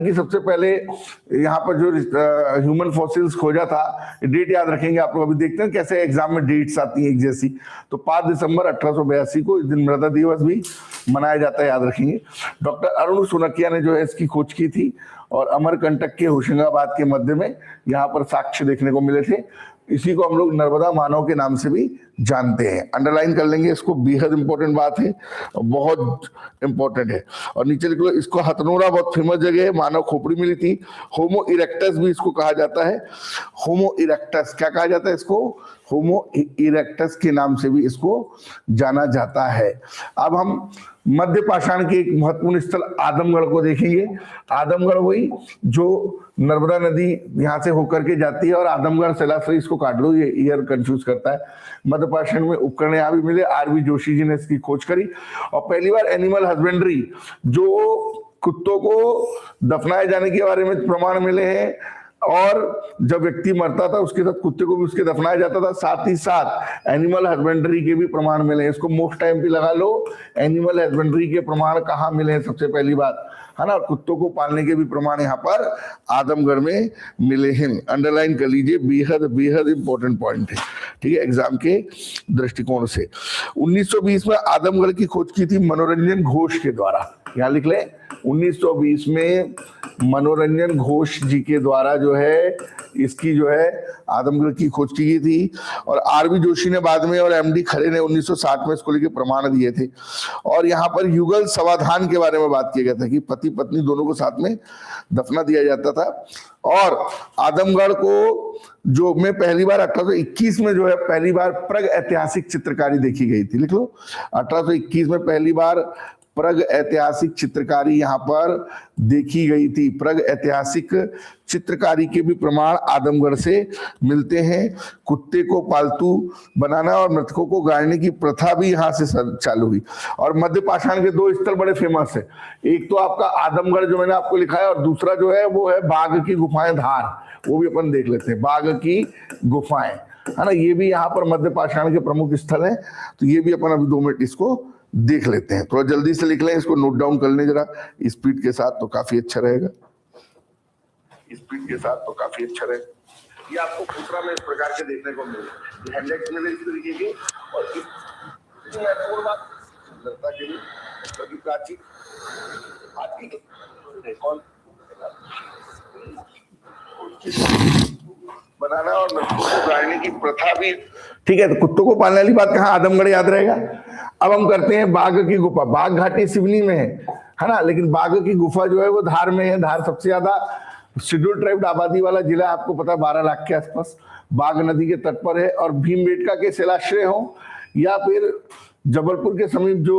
कि सबसे पहले यहाँ पर जो ह्यूमन फॉसिल्स खोजा था, डेट याद रखेंगे आप लोग। अभी देखते हैं कैसे एग्जाम में डेट्स आती हैं एक जैसी। तो 5 दिसंबर 1882 को इस दिन मृदा दिवस भी मनाया जाता है, याद रखेंगे। डॉक्टर अरुण सुनकिया ने जो है इसकी खोज की थी और अमरकंटक के होशंगाबाद के मध्य में यहाँ पर साक्ष्य देखने को मिले थे। इसी को हम लोग नर्मदा मानव के नाम से भी जानते हैं। अंडरलाइन कर लेंगे इसको, बेहद इंपॉर्टेंट बात है, बहुत इंपॉर्टेंट है। और नीचे लिख लो, इसको हथनोरा बहुत फेमस जगह है, मानव खोपड़ी मिली थी। होमो इरेक्टस भी इसको कहा जाता है। होमो इरेक्टस क्या कहा जाता है इसको? होमो इरेक्टस के नाम से भी इसको जाना जाता है। अब हम मध्य पाषाण के एक महत्वपूर्ण स्थल आदमगढ़ को देखेंगे। आदमगढ़ वही जो नर्मदा नदी यहाँ से होकर के जाती है, और आदमगढ़ सैलासरी इसको काट लो, ये ईयर कंफ्यूज करता है। मध्य पाषाण में उपकरण यहाँ भी मिले, आरबी जोशी जी ने इसकी खोज करी। और पहली बार एनिमल हस्बेंड्री, जो कुत्तों को दफनाए जाने के बारे में प्रमाण मिले हैं, और जब व्यक्ति मरता था उसके साथ कुत्ते को भी उसके दफनाया जाता था, साथ ही साथ एनिमल हस्बेंड्री के भी प्रमाण मिले हैं। इसको मोस्ट टाइम पे लगा लो, एनिमल हस्बेंड्री के प्रमाण कहाँ मिले हैं सबसे पहली बात, है ना। कुत्तों को पालने के भी प्रमाण यहाँ पर आदमगढ़ में मिले हैं। अंडरलाइन कर लीजिए, बेहद बेहद इंपॉर्टेंट पॉइंट है, ठीक है, एग्जाम के दृष्टिकोण से। 1920 में आदमगढ़ की खोज की थी मनोरंजन घोष के द्वारा, यहाँ लिख ले। 1920 में मनोरंजन घोष जी के द्वारा जो है इसकी जो है आदमगढ़ की खोज की गई थी। और आरबी जोशी ने बाद में और एमडी खरे ने 1960 में इसको लेके प्रमाण दिए थे। और यहाँ पर युगल समाधान के बारे में बात किया गया था कि पति पत्नी दोनों को साथ में दफना दिया जाता था। और आदमगढ़ को जो में पहली बार 1821 में जो है पहली बार प्रग ऐतिहासिक चित्रकारी देखी गई थी, लिख लो। 1821 में पहली बार प्रग ऐतिहासिक चित्रकारी यहाँ पर देखी गई थी। प्रग ऐतिहासिक चित्रकारी के भी प्रमाण आदमगढ़ से मिलते हैं। कुत्ते को पालतू बनाना और मृतकों को गाड़ने की प्रथा भी यहाँ से चालू हुई। और मध्य पाषाण के 2 स्थल बड़े फेमस है, एक तो आपका आदमगढ़ जो मैंने आपको लिखा है, और दूसरा जो है वो है बाघ की गुफाएं धार, वो भी अपन देख लेते हैं। बाघ की गुफाएं, है ना, ये भी यहाँ पर मध्य पाषाण के प्रमुख स्थल है। तो ये भी अपन अभी 2 मिनट इसको देख लेते हैं। थोड़ा जल्दी से लिख लें, इसको नोट डाउन कर लें जरा स्पीड के साथ, तो काफी अच्छा रहेगा। स्पीड के साथ तो काफी अच्छा रहेगा। ये आपको सूत्रा में इस प्रकार के देखने को मिले, हेडलाइंस मिले इस तरीके के। और इस महत्वपूर्ण बात सुंदरता के लिए सभी प्राचीन हाथी के कौन बनाना और मृतकों को गाड़ने की प्रथा भी, ठीक है। तो कुत्तों को पालने वाली बात कहाँ, आदमगढ़ याद रहेगा। अब हम करते हैं बाघ की गुफा। बाघ घाटी सिवनी में है ना, लेकिन बाघ की गुफा जो है वो धार में है। धार सबसे ज्यादा शेड्यूल ट्राइब आबादी वाला जिला, आपको पता है, 12 लाख के आसपास। बाघ नदी के तट पर है। और भीमबेटका के शिलाश्रय हो या फिर जबलपुर के समीप जो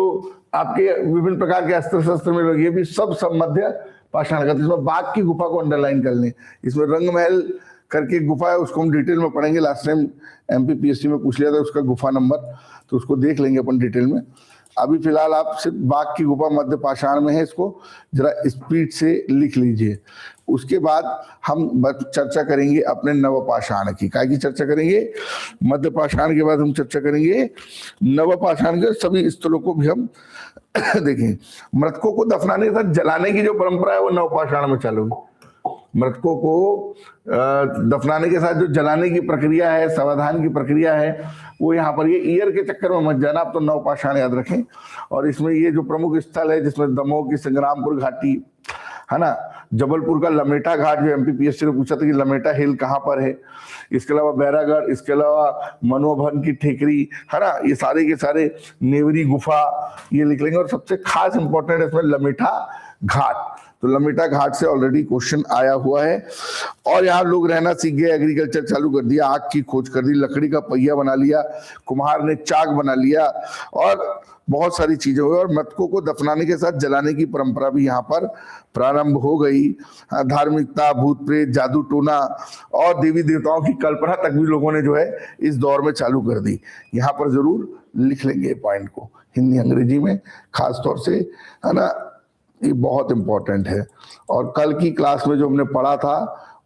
आपके विभिन्न प्रकार के अस्त्र शस्त्र में लगे, ये भी सब मध्य पाषाण का। इसमें बाघ की गुफा को अंडरलाइन कर लें। इसमें रंगमहल करके गुफा है, उसको हम डिटेल में पढ़ेंगे। लास्ट टाइम एमपीपीएससी में पूछ लिया था उसका गुफा नंबर, तो उसको देख लेंगे अपन डिटेल में। अभी फिलहाल आप सिर्फ बाघ की गुफा मध्य पाषाण में है, इसको जरा स्पीड से लिख लीजिए। उसके बाद हम चर्चा करेंगे अपने नवपाषाण की। काय की चर्चा करेंगे? मध्य पाषाण के बाद हम चर्चा करेंगे नवपाषाण के सभी स्थलों को भी हम देखें। मृतकों को दफनाने के साथ जलाने की जो परंपरा है वो नवपाषाण में चालू हुई। मृतकों को दफनाने के साथ जो जलाने की प्रक्रिया है, समाधान की प्रक्रिया है, वो यहाँ पर, ये ईयर के चक्कर में मत जाना, आप तो नवपाषाण याद रखें। और इसमें ये जो प्रमुख स्थल है जिसमें दमोह की संग्रामपुर घाटी है ना, जबलपुर का लमेटा घाट, जो एमपीपीएससी ने पूछा था कि लमेटा हिल कहाँ पर है। इसके अलावा बैरागढ़, इसके अलावा मनोभवन की ठेकरी, है ना, ये सारे के सारे, नेवरी गुफा, ये लिख लेंगे। और सबसे खास इंपॉर्टेंट है इसमें लमेटा घाट। तो लमेटा घाट से ऑलरेडी क्वेश्चन आया हुआ है। और यहाँ लोग रहना सीख गए, एग्रीकल्चर चालू कर दिया, आग की खोज कर दी, लकड़ी का पहिया बना लिया, कुम्हार ने चाक बना लिया, और बहुत सारी चीजें हुई। और मृतकों को दफनाने के साथ जलाने की परंपरा भी यहाँ पर प्रारंभ हो गई। धार्मिकता, भूत प्रेत, जादू टोना और देवी देवताओं की कल्पना तक भी लोगों ने जो है इस दौर में चालू कर दी। यहाँ पर जरूर लिख लेंगे पॉइंट को, हिंदी अंग्रेजी में खास तौर से, है ना, ये बहुत इंपॉर्टेंट है। और कल की क्लास में जो हमने पढ़ा था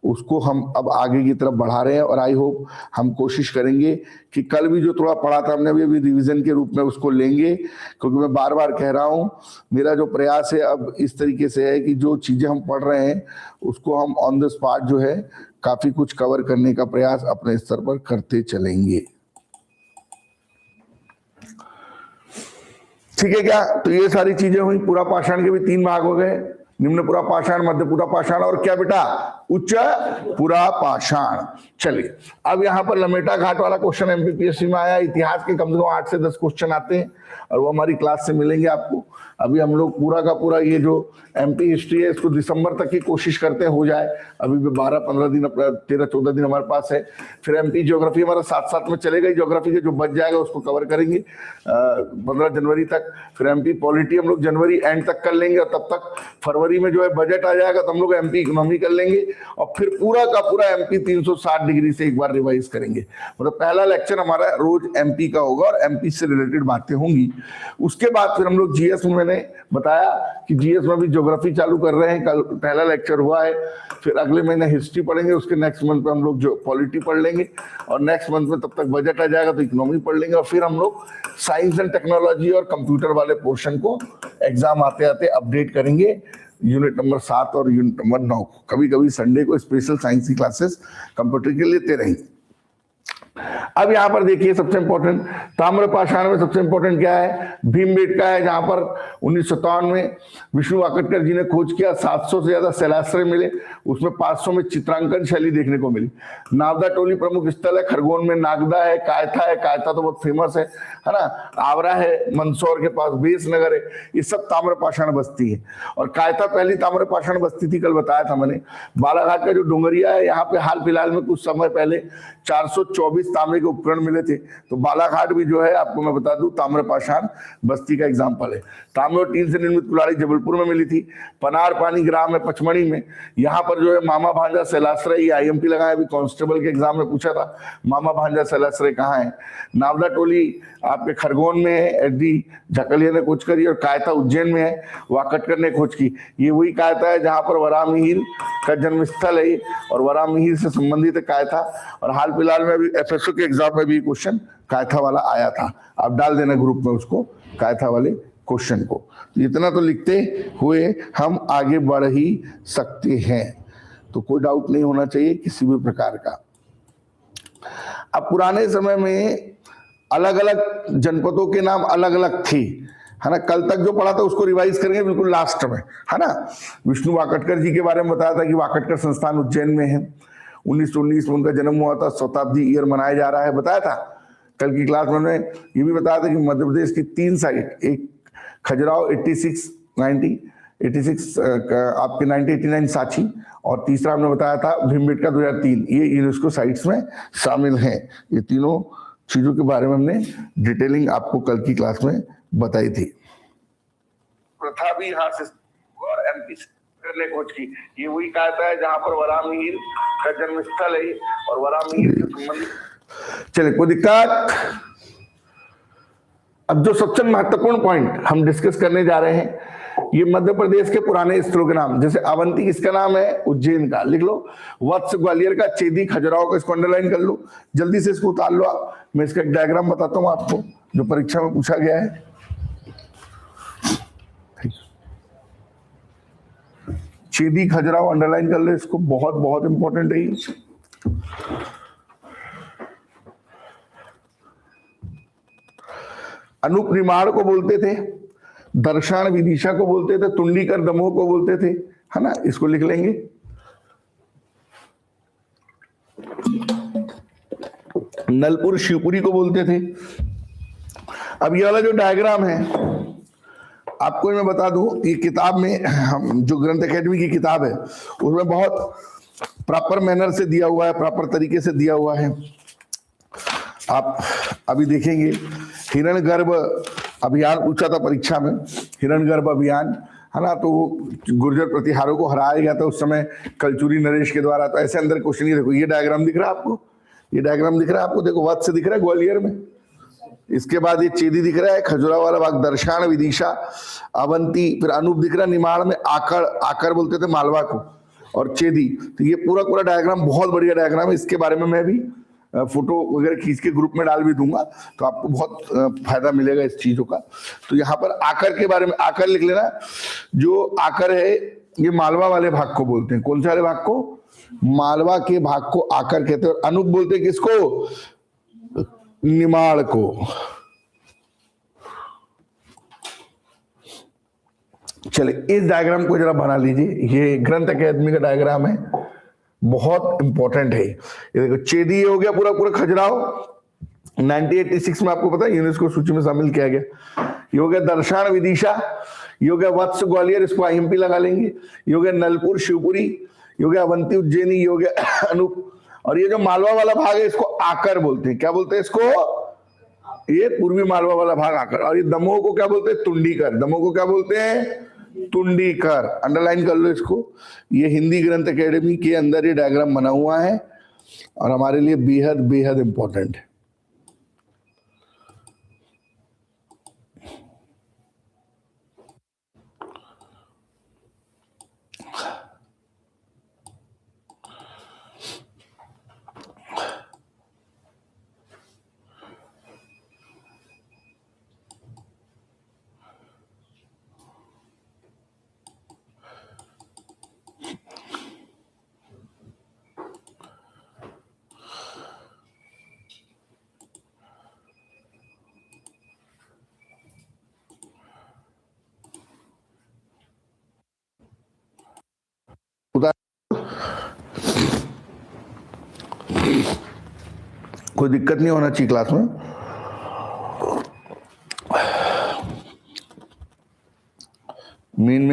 उसको हम अब आगे की तरफ बढ़ा रहे हैं। और आई होप हम कोशिश करेंगे कि कल भी जो थोड़ा पढ़ा था हमने अभी रिवीजन के रूप में उसको लेंगे, क्योंकि मैं बार बार कह रहा हूं मेरा जो प्रयास है अब इस तरीके से है कि जो चीजें हम पढ़ रहे हैं उसको हम ऑन द स्पॉट जो है काफी कुछ कवर करने का प्रयास अपने स्तर पर करते चलेंगे। ठीक है क्या? तो ये सारी चीजें हुई। पूरा पाषाण के भी 3 भाग हो गए, निम्न पूरा पाषाण, मध्य पूरा पाषाण और क्या बेटा, उच्च पूरा पाषाण। चलिए अब यहां पर लमेटा घाट वाला क्वेश्चन एमपीपीएससी में आया। इतिहास के कम से कम 8 से 10 क्वेश्चन आते हैं और वो हमारी क्लास से मिलेंगे आपको। अभी हम लोग पूरा का पूरा ये जो एमपी हिस्ट्री है इसको दिसंबर तक की कोशिश करते हैं हो जाए। अभी भी 12-15 दिन, 13-14 दिन हमारे पास है। फिर एमपी ज्योग्राफी हमारा साथ साथ में चलेगा, ज्योग्राफी के जो बच जाएगा उसको कवर करेंगे 15 जनवरी तक। फिर एमपी पॉलिटी हम लोग जनवरी एंड तक कर लेंगे और तब तक फरवरी में जो है बजट आ जाएगा तो हम लोग एमपी इकोनॉमी कर लेंगे और फिर पूरा का पूरा एमपी 360 डिग्री से एक बार रिवाइज करेंगे। मतलब पहला लेक्चर हमारा रोज एमपी का होगा और एमपी से रिलेटेड बातें होंगी। उसके बाद फिर हम लोग जीएस में, मैंने बताया कि जीएस में भी ज्योग्राफी चालू कर रहे हैं, कल पहला लेक्चर हुआ है। फिर अगले महीने हिस्ट्री पढ़ेंगे, उसके नेक्स्ट मंथ में हम लोग जो पॉलिटी पढ़ लेंगे और नेक्स्ट मंथ में तब तक बजट आ जाएगा तो इकोनॉमी पढ़ लेंगे। और फिर हम लोग साइंस एंड टेक्नोलॉजी और कंप्यूटर वाले पोर्शन को एग्जाम आते आते अपडेट करेंगे, यूनिट नंबर 7 और यूनिट नंबर 9 को। कभी कभी संडे को स्पेशल साइंस की क्लासेस कंप्यूटर के लेते रहेंगे। अब यहां पर देखिए सबसे इंपॉर्टेंट ताम्र पाषाण में सबसे इंपॉर्टेंट क्या है, भीमबेटका है, जहां पर 1957 में विष्णु वाकटकर जी ने खोज किया। 700 से ज्यादा शैलाश्रय मिले, उसमें 500 में चित्रांकन शैली देखने को मिली। नावदा टोली प्रमुख स्थल है, खरगोन में नागदा है, कायथा है, कायथा तो बहुत फेमस है ना, आवरा है, मंदसौर के पास बेसनगर है, ये सब ताम्र पाषाण बस्ती है। और कायथा पहली ताम्र पाषाण बस्ती थी, कल बताया था मैंने। बालाघाट का जो डोंगरिया है, यहाँ पे हाल फिलहाल में कुछ समय पहले 424 तांबे के उपकरण मिले थे। तो बालाघाट भी जो है आपको मैं बता दूं ताम्र पाषाण बस्ती का एग्जाम्पल है। तांबे और टीन से निर्मित कुल्हाड़ी जबलपुर में मिली थी। पनार पानी ग्राम है पचमढ़ी में, यहाँ पर जो है मामा भांजा शैलाश्रय, आईएमपी लगाया, अभी कांस्टेबल के एग्जाम में पूछा था मामा भांजा शैलाश्रय कहाँ है। नावदा टोली आपके खरगोन में है, एसडी झकलिया ने खोज करी। और कायथा उज्जैन में है, वाकटकर ने खोज की। ये वही कायथा है जहां पर वरामिहिर का जन्म स्थल है और वरामिहिर से संबंधित है कायथा। और हाल फिलहाल में अभी एफएसओ के एग्जाम में भी क्वेश्चन कायथा वाला आया था, आप डाल देना ग्रुप में उसको, कायथा वाले क्वेश्चन को। तो इतना तो लिखते हुए हम आगे बढ़ ही सकते हैं, तो कोई डाउट नहीं होना चाहिए किसी भी प्रकार का। अब पुराने समय में अलग अलग जनपदों के नाम अलग अलग थे, है ना। कल तक जो पढ़ा था उसको रिवाइज करेंगे बिल्कुल लास्ट में, है ना। विष्णु वाकटकर जी के बारे में बताया था कि वाकटकर संस्थान उज्जैन में है, 1919 में उनका जन्म हुआ था, शताब्दी ईयर मनाया जा रहा है, बताया था। कल की क्लास में ये भी बताया था कि मध्य प्रदेश की 3 साइट, एक खजुराहो 86 आपके 1989 सांची, और तीसरा हमने बताया था भीमबेटका 2003, ये यूनेस्को साइट्स में शामिल हैं। ये तीनों चीजों के बारे में हमने डिटेलिंग आपको कल की क्लास में बताई थी। प्रथा भी यहाँ से और एमपी ने खोज की। ये वही कहता है जहां पर वरामिहिर का जन्म स्थल है और वरामिहिर से संबंधित। चलिए कोई दिक्कत? अब जो सबसे महत्वपूर्ण पॉइंट हम डिस्कस करने जा रहे हैं, ये मध्य प्रदेश के पुराने स्थलों के नाम। जैसे अवंती किसका नाम है, उज्जैन का, लिख लो। वत्स ग्वालियर का, चेदी खजुराहो का, इसको अंडरलाइन कर लो, जल्दी से इसको उतार लो आप। मैं इसका एक डायग्राम बताता हूं आपको जो परीक्षा में पूछा गया है। चेदी खजुराहो अंडरलाइन कर लो इसको, बहुत बहुत इंपॉर्टेंट है ये। अनूप निमाड़ को बोलते थे, दर्शान विदिशा को बोलते थे, तुंडीकर दमोह को बोलते थे, है ना, इसको लिख लेंगे। नलपुर शिवपुरी को बोलते थे। अब ये वाला जो डायग्राम है आपको मैं बता दूं, ये किताब में हम जो ग्रंथ एकेडमी की किताब है उसमें बहुत प्रॉपर मैनर से दिया हुआ है, प्रॉपर तरीके से दिया हुआ है। आप अभी देखेंगे हिरण्यगर्भ अभियान पूछा था परीक्षा में, हिरण्यगर्भ अभियान, है ना। तो गुर्जर प्रतिहारों को हराया गया था उस समय कलचुरी नरेश के द्वारा। तो ऐसे अंदर क्वेश्चन, ये देखो ये डायग्राम दिख रहा है आपको, ये डायग्राम दिख रहा है आपको, देखो वत्स दिख रहा है ग्वालियर में, इसके बाद ये चेदी दिख रहा है, खजुराहो वाला भाग, दर्शान विदिशा, अवंती, फिर अनूप दिख रहा है निमाड़ में, आकर, आकर बोलते थे मालवा को, और चेदी। तो ये पूरा पूरा डायग्राम बहुत बढ़िया डायग्राम है, इसके बारे में मैं भी फोटो वगैरह खींच के ग्रुप में डाल भी दूंगा, तो आपको बहुत फायदा मिलेगा इस चीजों का। तो यहाँ पर आकर के बारे में, आकर लिख लेना। जो आकर है ये मालवा वाले भाग को बोलते हैं। कौन से वाले भाग को? मालवा के भाग को आकर कहते हैं। और अनूप बोलते हैं किसको? निमाड़ को। चले इस डायग्राम को जरा बना लीजिए, ये ग्रंथ अकादमी का डायग्राम है, बहुत इंपॉर्टेंट है। ये देखो चेदी हो गया पूरा पूरा खजुराहो, 1986 में आपको पता है यूनेस्को सूची में शामिल किया गया। ये हो गया दर्शन विदिशा, ये हो गया वत्स ग्वालियर, इसको आईएमपी लगा लेंगे। ये हो गया नलपुर शिवपुरी, ये हो गया अवंती उज्जैनी, ये हो गया अनूप। और ये जो मालवा वाला भाग है इसको आकर बोलते हैं। क्या बोलते हैं इसको? ये पूर्वी मालवा वाला भाग आकर। और ये दमोह को क्या बोलते हैं? तुंडीकर। दमोह को क्या बोलते हैं? तुंडीकर। अंडरलाइन कर लो इसको। ये हिंदी ग्रंथ एकेडमी के अंदर ये डायग्राम बना हुआ है और हमारे लिए बेहद बेहद इंपॉर्टेंट है। कोई दिक्कत नहीं होना चाहिए क्लास में। मेन में